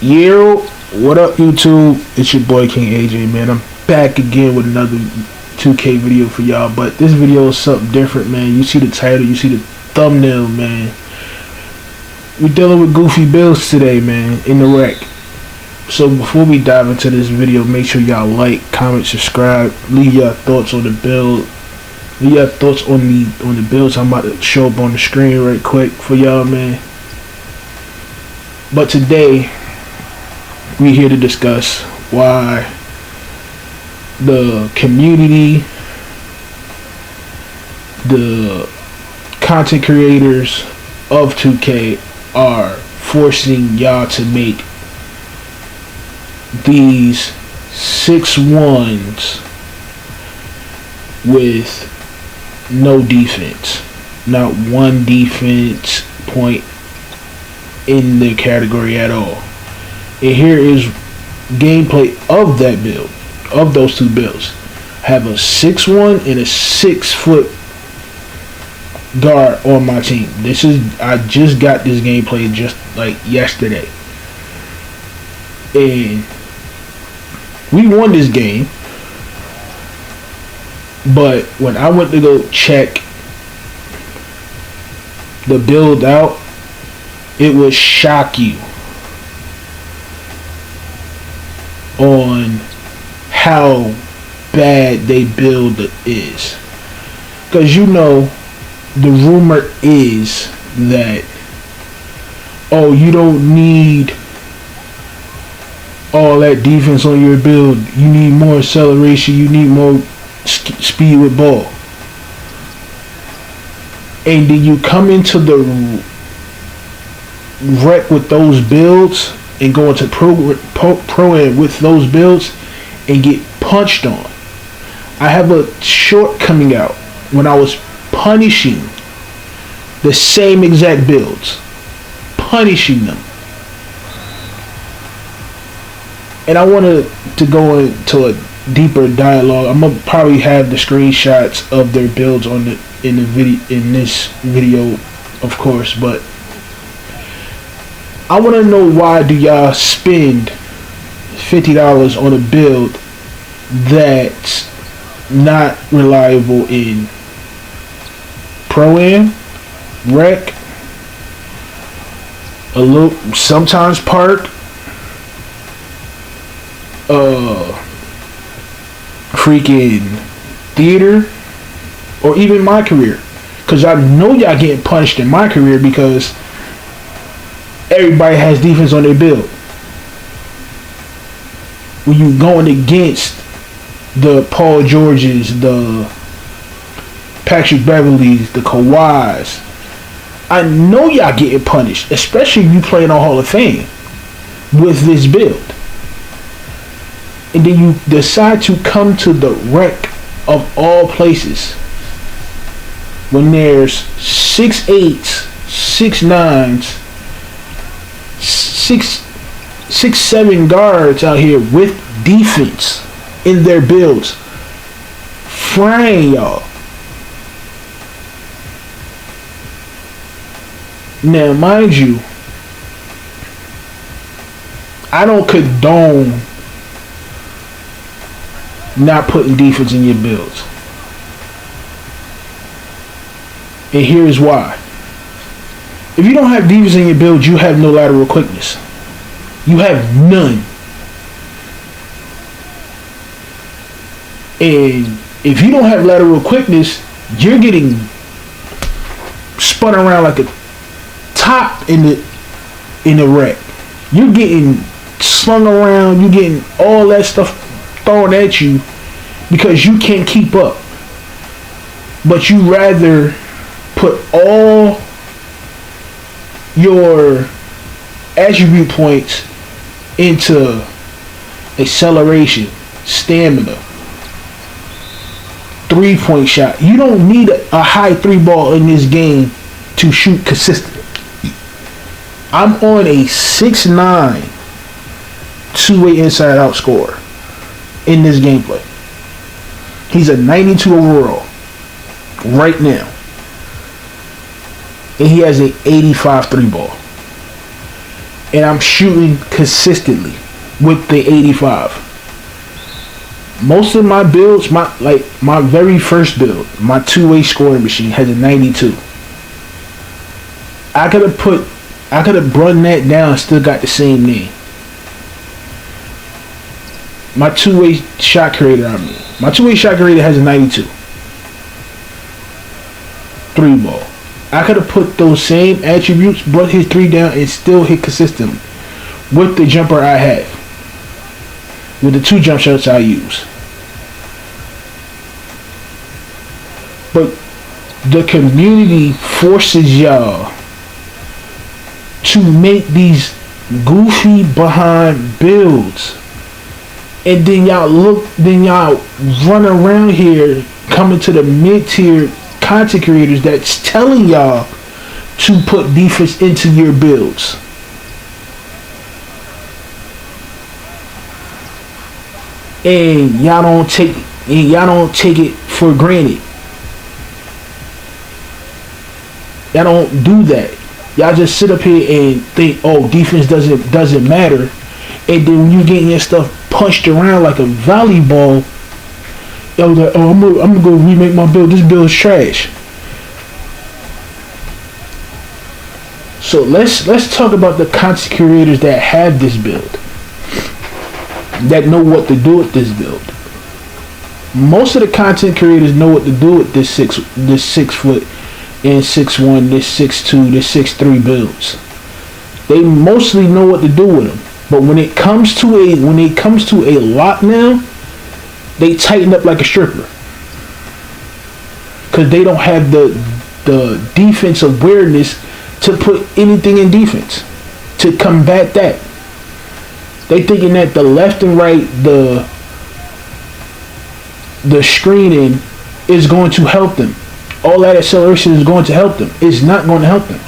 Yo, what up YouTube? It's your boy King AJ, man. I'm back again with another 2K video for y'all, but this video is something different, man. You see the title, you see the thumbnail, man. We're dealing with goofy builds today, man, in the wreck. So before we dive into this video, make sure y'all like, comment, subscribe, leave your thoughts on the build. Leave your thoughts on the builds I'm about to show up on the screen right quick for y'all, man. But today we here to discuss why the community, the content creators of 2K are forcing y'all to make these 6-1s with no defense, not one defense point in the category at all. And here is gameplay of that build, of those two builds. Have a 6-1 and a 6-foot guard on my team. I just got this gameplay just like yesterday, and we won this game. But when I went to go check the build out, it would shock you on how bad they build is. Because you know, the rumor is that, oh, you don't need all that defense on your build. You need more acceleration. You need more speed with ball. And then you come into the wreck with those builds and go into pro-am with those builds and get punched on. I have a short coming out when I was punishing the same exact builds, punishing them. And I wanted to go into a deeper dialogue. I'm gonna probably have the screenshots of their builds in this video, of course, but I want to know, why do y'all spend $50 on a build that's not reliable in Pro-Am, Rec, a little, sometimes Park, freaking Theater, or even my career? Because I know y'all getting punished in my career because everybody has defense on their build. When you going against the Paul Georges, the Patrick Beverleys, the Kawhis, I know y'all getting punished, especially if you playing on Hall of Fame with this build. And then you decide to come to the wreck of all places when there's 6'8", 6'9", 6'7" guards out here with defense in their builds, frying y'all. Now, mind you, I don't condone not putting defense in your builds, and here's why. If you don't have defense in your build, you have no lateral quickness. You have none. And if you don't have lateral quickness, you're getting spun around like a top in the wreck. You're getting slung around. You're getting all that stuff thrown at you because you can't keep up. But you rather put all your attribute points into acceleration, stamina, 3-point shot. You don't need a high 3 ball in this game to shoot consistently. I'm on a 6'9", 2-way inside out scorer in this gameplay. He's a 92 overall right now. And he has a 85 3 ball. and I'm shooting consistently with the 85. Most of my builds, my very first build, my two-way scoring machine has a 92. I could have run that down and still got the same name. My two-way shot creator, my two-way shot creator has a 92. 3-ball. I could have put those same attributes, brought his 3 down, and still hit consistently with the jumper I have. With the 2 jump shots I use. But the community forces y'all to make these goofy behind builds. And then y'all run around here coming to the mid-tier content creators that's telling y'all to put defense into your builds. And y'all don't take it for granted. Y'all don't do that. Y'all just sit up here and think, oh, defense doesn't matter. And then when you getting your stuff punched around like a volleyball, y'all like, oh, I'm gonna go remake my build. This build is trash. So let's talk about the content creators that have this build, that know what to do with this build. Most of the content creators know what to do with this 6 foot and 6'1", this 6'2", this 6'3" builds. They mostly know what to do with them. But when it comes to a lot now, they tighten up like a stripper, because they don't have the defense awareness to put anything in defense to combat that. They thinking that the left and right, the screening is going to help them. All that acceleration is going to help them. It's not going to help them.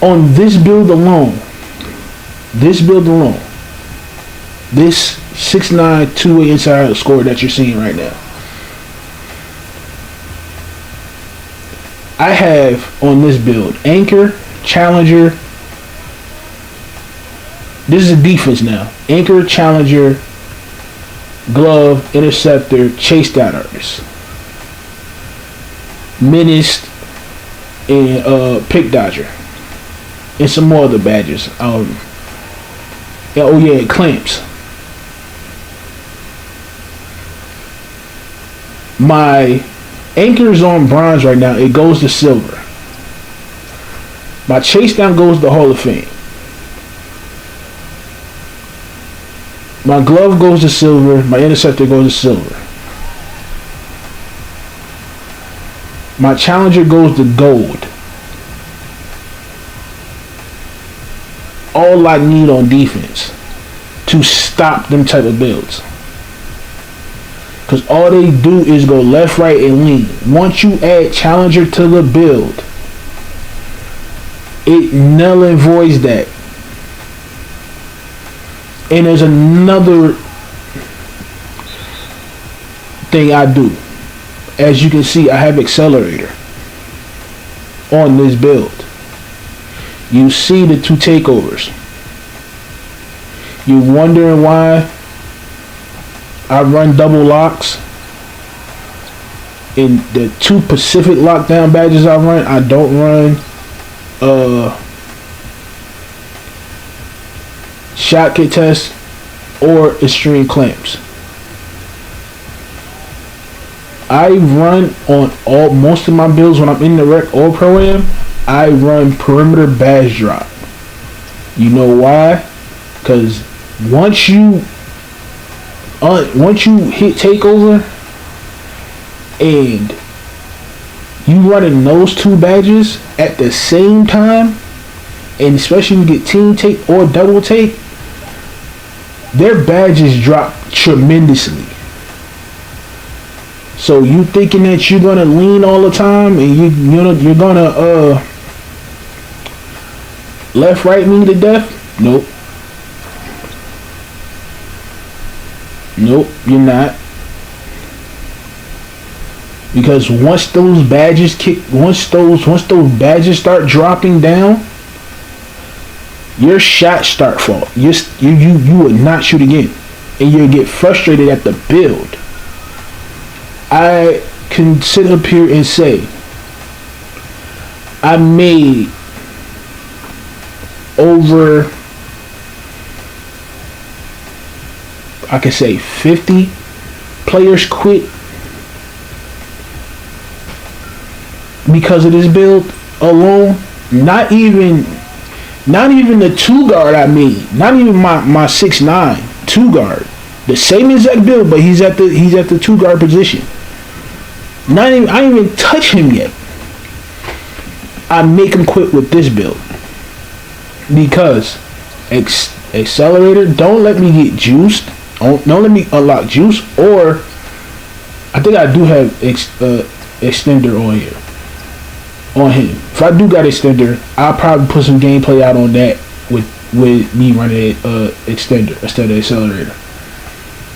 On this build alone, this 6'9" two-way inside score that you're seeing right now, I have on this build Anchor, Challenger. This is a defense now. Anchor, Challenger, Glove, Interceptor, Chase Down Artist, Menaced, and Pick Dodger. And some more other badges. Clamps. My Anchor is on bronze right now. It goes to silver. My Chase Down goes to Hall of Fame. My Glove goes to silver. My Interceptor goes to silver. My Challenger goes to gold. All I need on defense to stop them type of builds, because all they do is go left, right, and lean. Once you add Challenger to the build, it null and voids that. And there's another thing I do. As you can see, I have Accelerator on this build. You see the 2 takeovers. You wondering why I run double locks? In the 2 Pacific lockdown badges I run, I don't run shot kit test or extreme clamps. I run on most of my builds when I'm in the rec or pro-am. I run perimeter badge drop. You know why? Because once you hit takeover and you running those 2 badges at the same time, and especially when you get team take or double take, their badges drop tremendously. So you thinking that you're gonna lean all the time and you're gonna left right me to death? Nope. Nope, you're not. Because once those badges start dropping down your shot start fall. You would not shoot again, and you'll get frustrated at the build. I can sit up here and say I made over, I could say 50 players quit because of this build alone. Not even the 2 guard I made. Not even my 6'9" 2 guard. The same exact build, but he's at the 2 guard position. I didn't even touch him yet. I make him quit with this build because accelerator. Don't let me get juiced. Don't let me unlock juice. Or I think I do have extender on here. On him. If I do got extender, I'll probably put some gameplay out on that with me running extender instead of accelerator,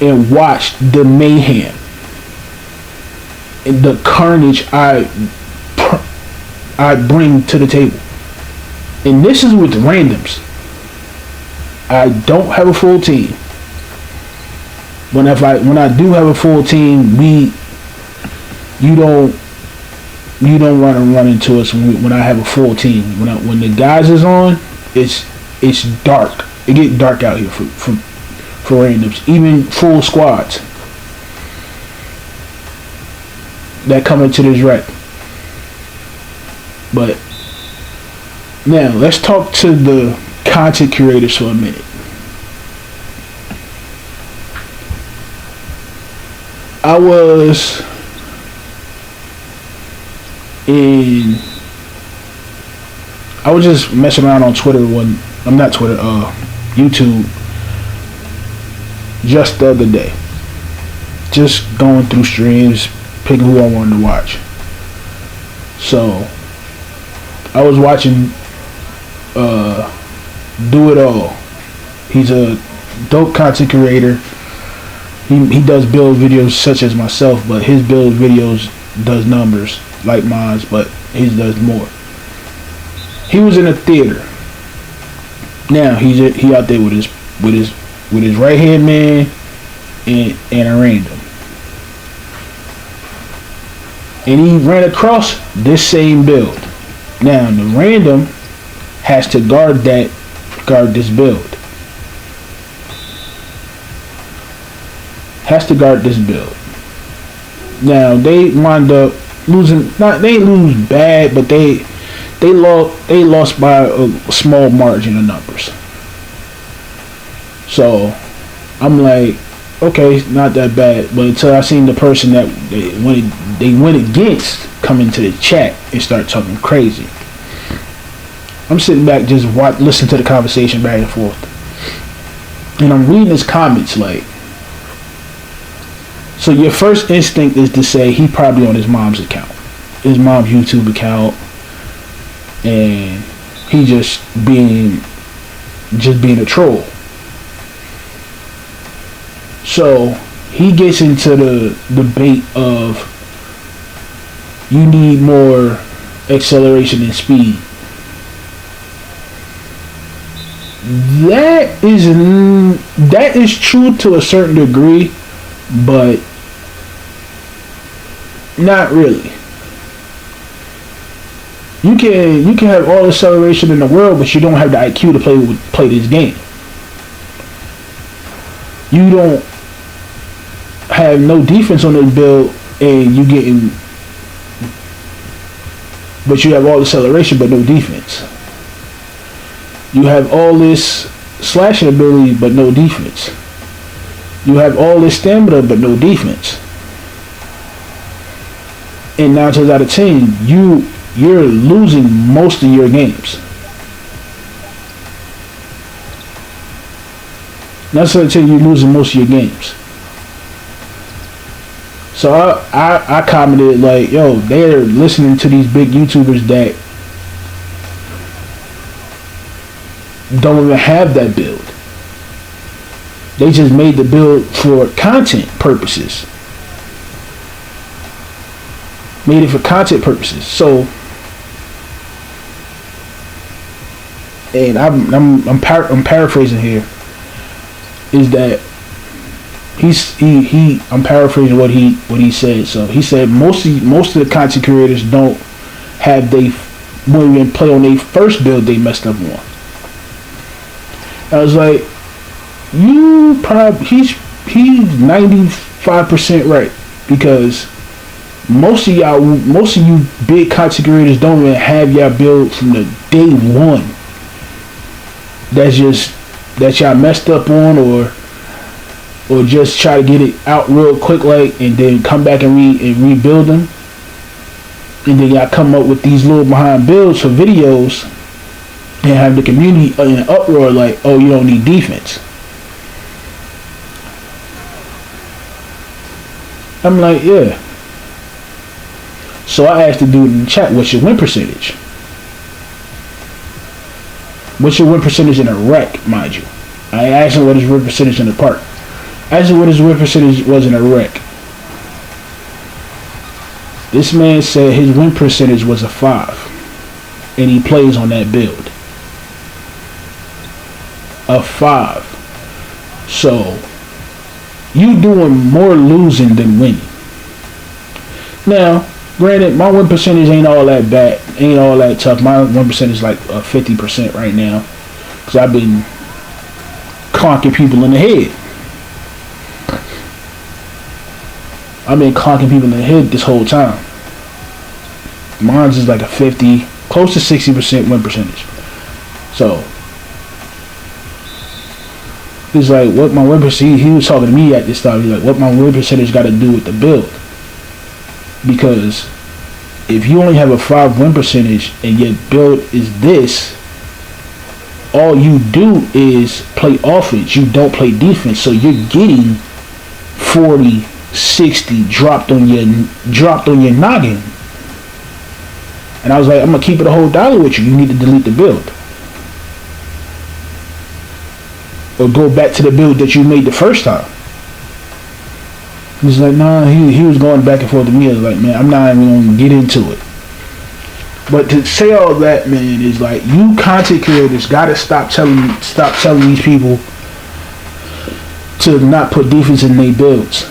and watch the mayhem and the carnage I bring to the table. And this is with randoms. I don't have a full team. When I do have a full team, you don't run into us when I have a full team. When the guys is on, it's dark. It get dark out here for randoms, even full squads that come into this wreck. But now let's talk to the content creators for a minute. I was just messing around on Twitter YouTube just the other day. Just going through streams, picking who I wanted to watch. So I was watching Do It All. He's a dope content creator. He does build videos such as myself, but his build videos does numbers like mine, but his does more. He was in a theater. Now he out there with his right hand man and a random, and he ran across this same build. Now the random has to guard this build. Has to guard this build. Now they wind up losing. They lose bad, but they lost by a small margin of numbers. So I'm like, okay, it's not that bad. But until I seen the person that they went against come into the chat and start talking crazy. I'm sitting back just listen to the conversation back and forth, and I'm reading his comments like. So your first instinct is to say he probably on his mom's account, his mom's YouTube account, and he just being a troll. So he gets into the debate of you need more acceleration and speed. That is true to a certain degree, but not really. You can have all the acceleration in the world, but you don't have the IQ to play this game. You don't have no defense on this build, and but you have all the acceleration but no defense. You have all this slashing ability but no defense. You have all this stamina but no defense. And 9 times out of 10, you're losing most of your games. 9 times out of 10, you're losing most of your games. So I commented like, yo, they're listening to these big YouTubers that don't even have that build. They just made the build for content purposes. Made it for content purposes. So and I'm paraphrasing here, is that I'm paraphrasing what he said. So he said most of the content creators don't have won't even play on their first build they messed up on. I was like, he's 95% right, because most of you big content creators don't even have y'all build from the day one. That y'all messed up on, or just try to get it out real quick, like, and then come back and rebuild them, and then y'all come up with these little behind builds for videos, and have the community in an uproar like, oh, you don't need defense. I'm like, yeah. So I asked the dude in the chat, what's your win percentage? What's your win percentage in a wreck, mind you? I asked him what his win percentage in the park. I asked him what his win percentage was in a wreck. This man said his win percentage was a 5. And he plays on that build. A 5. So, you doing more losing than winning. Now, granted, my win percentage ain't all that bad, ain't all that tough. My win percentage is like 50% right now, because I've been clonking people in the head. I've been clonking people in the head this whole time. Mine's is like a 50, close to 60% win percentage. So, he's like, what my win percentage, he was talking to me at this time, he's like, what my win percentage got to do with the build? Because if you only have a 5 win percentage and your build is this, all you do is play offense. You don't play defense. So you're getting 40, 60 dropped on your noggin. And I was like, I'm gonna keep it a whole dollar with you. You need to delete the build, or go back to the build that you made the first time. He's like, nah, he was going back and forth with me. I was like, man, I'm not even gonna get into it. But to say all that, man, is like, you content creators gotta stop telling these people to not put defense in their builds,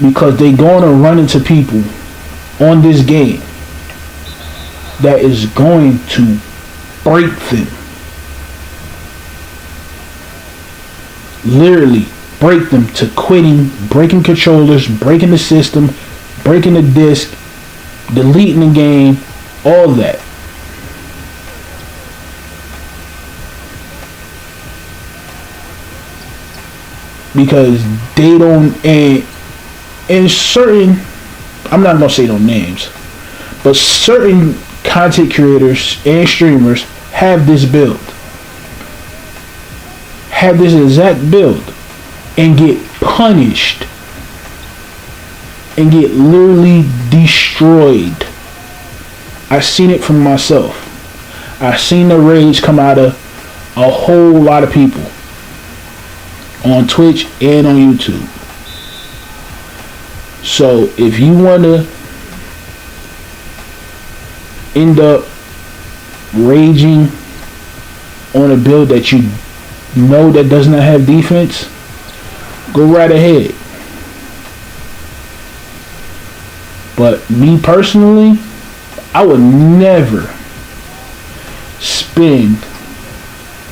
because they gonna run into people on this game that is going to break them. Literally break them to quitting, breaking controllers, breaking the system, breaking the disc, deleting the game, all that. Because they don't, and certain, I'm not gonna say no names, but certain content creators and streamers have this build, have this exact build, and get punished and get literally destroyed. I've seen it from myself. I've seen the rage come out of a whole lot of people on Twitch and on YouTube. So if you want to end up raging on a build that you know that does not have defense, go right ahead. But me personally, I would never spend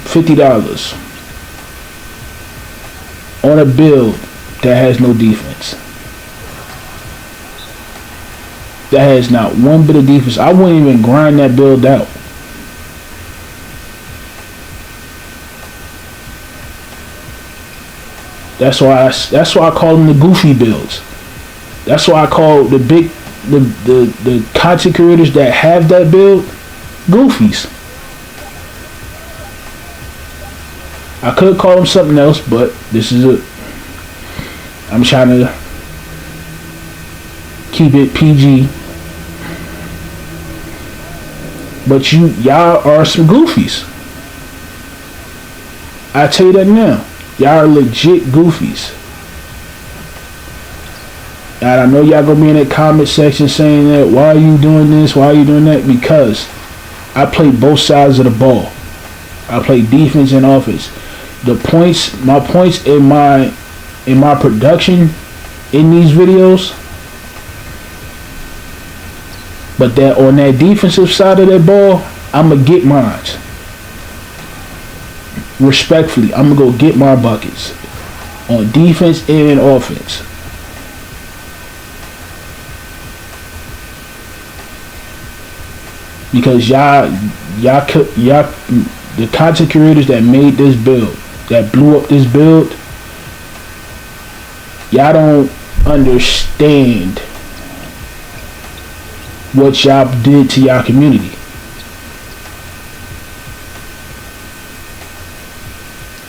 $50 on a build that has no defense, that has not one bit of defense. I wouldn't even grind that build out. That's why I call them the goofy builds. That's why I call the content creators that have that build goofies. I could call them something else, but I'm trying to keep it PG. But y'all are some goofies. I tell you that now. Y'all are legit goofies. And I know y'all gonna be in that comment section saying that, why are you doing this? Why are you doing that? Because I play both sides of the ball. I play defense and offense. My points in my production in these videos, but that on that defensive side of that ball, I'ma get mine. Respectfully, I'm gonna go get my buckets on defense and offense. Because y'all, the content creators that made this build, that blew up this build, y'all don't understand what y'all did to y'all community.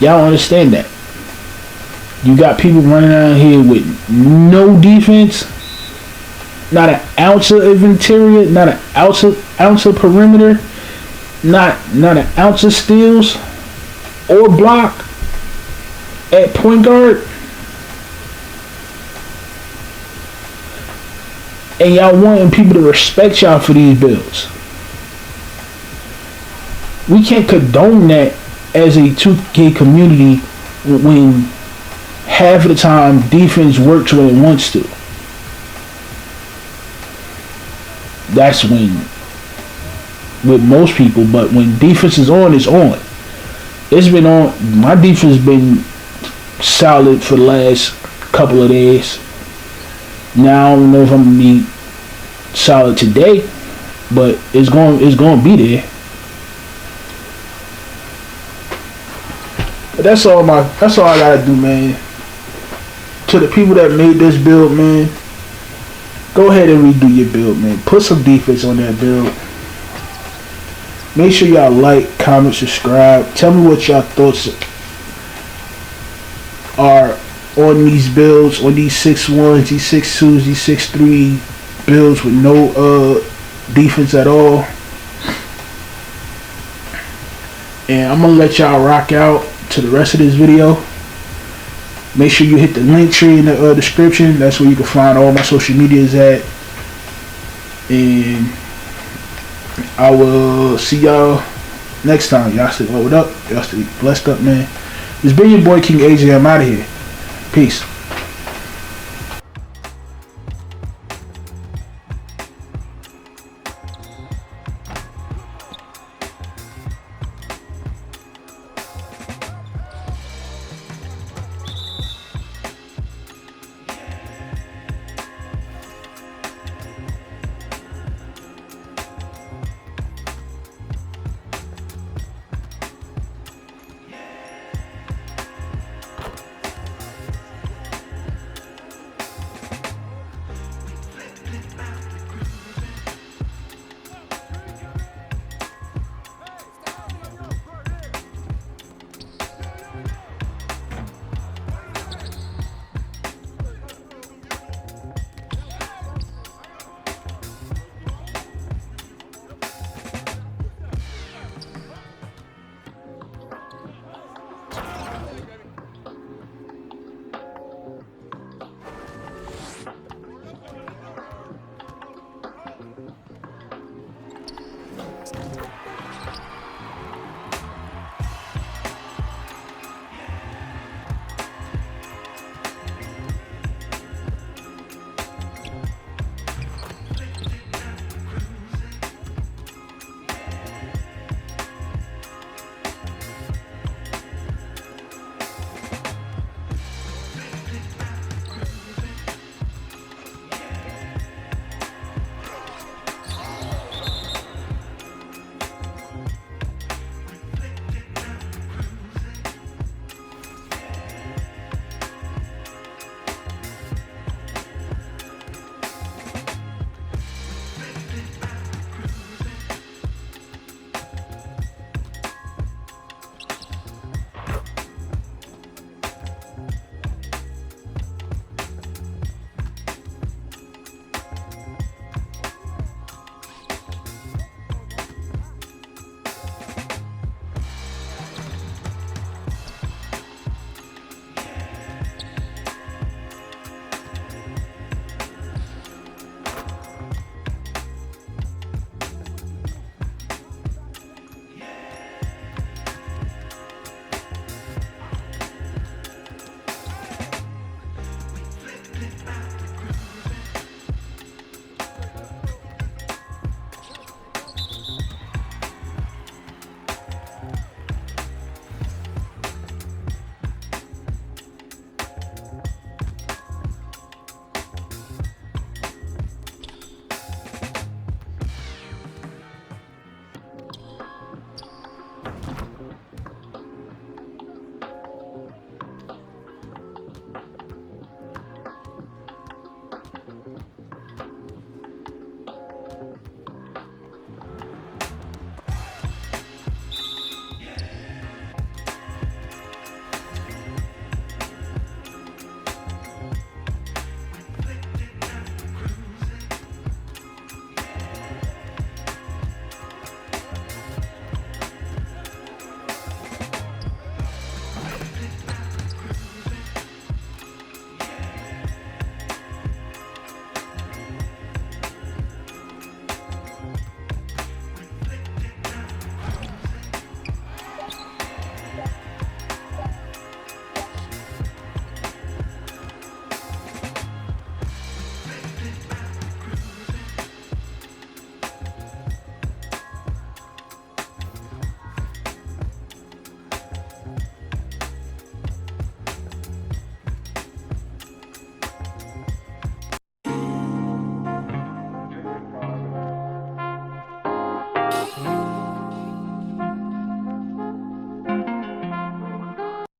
Y'all don't understand that. You got people running out here with no defense, not an ounce of interior, not an ounce of perimeter, not an ounce of steals or block at point guard. And y'all wanting people to respect y'all for these builds. We can't condone that as a 2K community when half of the time defense works when it wants to. That's when, with most people, but when defense is on, it's on. It's been on. My defense has been solid for the last couple of days. Now I don't know if I'm gonna be solid today, but it's going to be there. But that's all I gotta do, man. To the people that made this build, man, go ahead and redo your build, man. Put some defense on that build. Make sure y'all like, comment, subscribe. Tell me what y'all thoughts are on these builds, on these 6'1", these 6'2", these 6'3" builds with no defense at all. And I'm gonna let y'all rock out to the rest of this video. Make sure you hit the link tree in the description. That's where you can find all my social medias at. And I will see y'all next time. Y'all stay loaded up. Y'all stay blessed up, man. It's been your boy King AJ. I'm out of here. Peace.